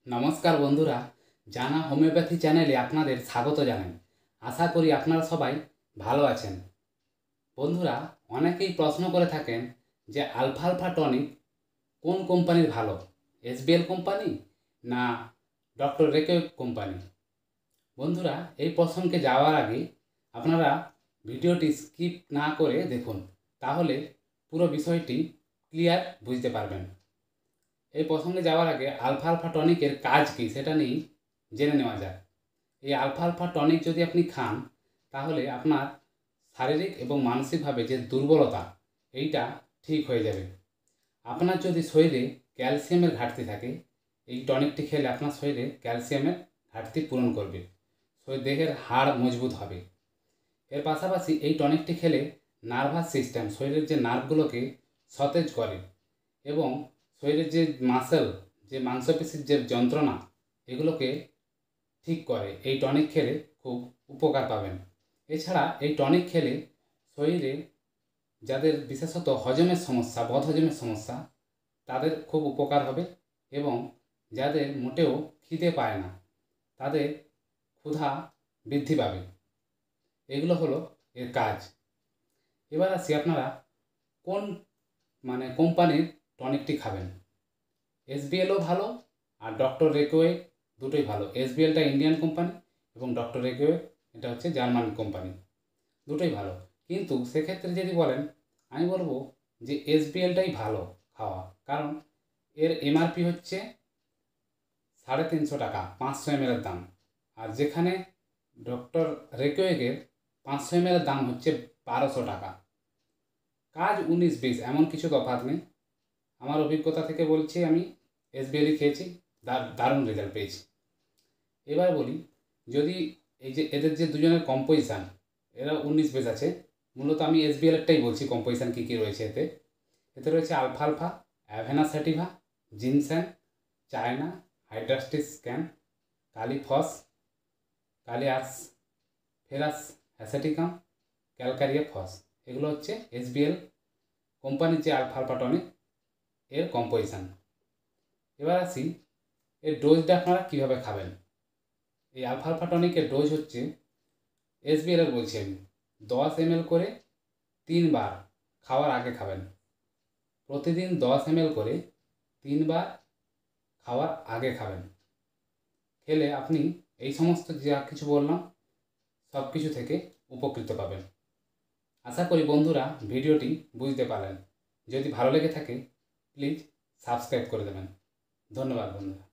নমস্কার বন্ধুরা, জানা হোমিওপ্যাথি চ্যানেলে আপনাদের স্বাগত জানাই। আশা করি আপনারা সবাই ভালো আছেন। বন্ধুরা, অনেকেই প্রশ্ন করে থাকেন যে আলফা আলফা টনিক কোন কোম্পানির ভালো, এসবিএল কোম্পানি না ডক্টর রেকে কোম্পানি। বন্ধুরা, এই প্রসঙ্গে যাওয়ার আগে আপনারা ভিডিওটি স্কিপ না করে দেখুন, তাহলে পুরো বিষয়টি ক্লিয়ার বুঝতে পারবেন। এই প্রসঙ্গে যাওয়ার আগে আলফা আলফা টনিকের কাজ কী সেটা নিয়েই জেনে নেওয়া যাক। এই আলফা আলফা টনিক যদি আপনি খান, তাহলে আপনার শারীরিক এবং মানসিকভাবে যে দুর্বলতা এইটা ঠিক হয়ে যাবে। আপনার যদি শরীরে ক্যালসিয়ামের ঘাটতি থাকে, এই টনিকটি খেলে আপনার শরীরে ক্যালসিয়ামের ঘাটতি পূরণ করবে, দেহের হাড় মজবুত হবে। এর পাশাপাশি এই টনিকটি খেলে নার্ভাস সিস্টেম, শরীরের যে নার্ভগুলোকে সতেজ করে এবং শরীরের যে মাসেল, যে মাংসপেশির যে যন্ত্রণা, এগুলোকে ঠিক করে। এই টনিক খেলে খুব উপকার পাবেন। এছাড়া এই টনিক খেলে শরীরে যাদের বিশেষত হজমের সমস্যা, বদহজমের সমস্যা, তাদের খুব উপকার হবে এবং যাদের মোটেও খিদে পায় না, তাদের ক্ষুধা বৃদ্ধি পাবে। এগুলো হলো এর কাজ। এবার আসি আপনারা কোন কোম্পানির টনিকটি খাবেন। এসবিএলও ভালো আর ডক্টর রেকোয়ে দুটোই ভালো। এসবিএলটা ইন্ডিয়ান কোম্পানি এবং ডক্টর রেকোয়ে এটা হচ্ছে জার্মান কোম্পানি, দুটোই ভালো। কিন্তু সেক্ষেত্রে যদি বলেন, আমি বলবো যে এসবিএলটাই ভালো খাওয়া, কারণ এর এমআরপি হচ্ছে 350 টাকা 500 ml দাম, আর যেখানে ডক্টর রেকোয়েগের 500 ml দাম হচ্ছে 1200 টাকা। কাজ 19-20 এমন কিছু তফাৎ নেই। আমার অভিজ্ঞতা থেকে বলছি, আমি এসবিএলই খেয়েছি, দারুণ রেজাল্ট পেয়েছি। এবার বলি, যদি এই যে এদের যে দুজনের কম্পোজিশান, এরা 19-20 আছে। মূলত আমি এসবিএলেরটাই বলছি, কম্পোজিশান কী কী রয়েছে এতে। এতে রয়েছে আলফা আলফা, avena sativa, ginseng, China, hydrastis স্ক্যান, কালিফস, কালিয়াস, ফেরাস অ্যাসেটিকাম, ক্যালকারিয়া ফস। এগুলো হচ্ছে এসবিএল কোম্পানির যে আলফা আলফা টনিক এর কম্পোজিশান। এবার আসি এর ডোজটা আপনারা কীভাবে খাবেন। এই আলফা আলফা টনিকের ডোজ হচ্ছে, এসবিএলের বলছি আমি, 10 ml করে 3 বার খাওয়ার আগে খাবেন। প্রতিদিন 10 ml করে 3 বার খাওয়ার আগে খাবেন। খেলে আপনি এই সমস্ত যা কিছু বললাম সব কিছু থেকে উপকৃত পাবেন। আশা করি বন্ধুরা ভিডিওটি বুঝতে পারলেন। যদি ভালো লেগে থাকে প্লিজ সাবস্ক্রাইব করে দেবেন। ধন্যবাদ বন্ধুরা।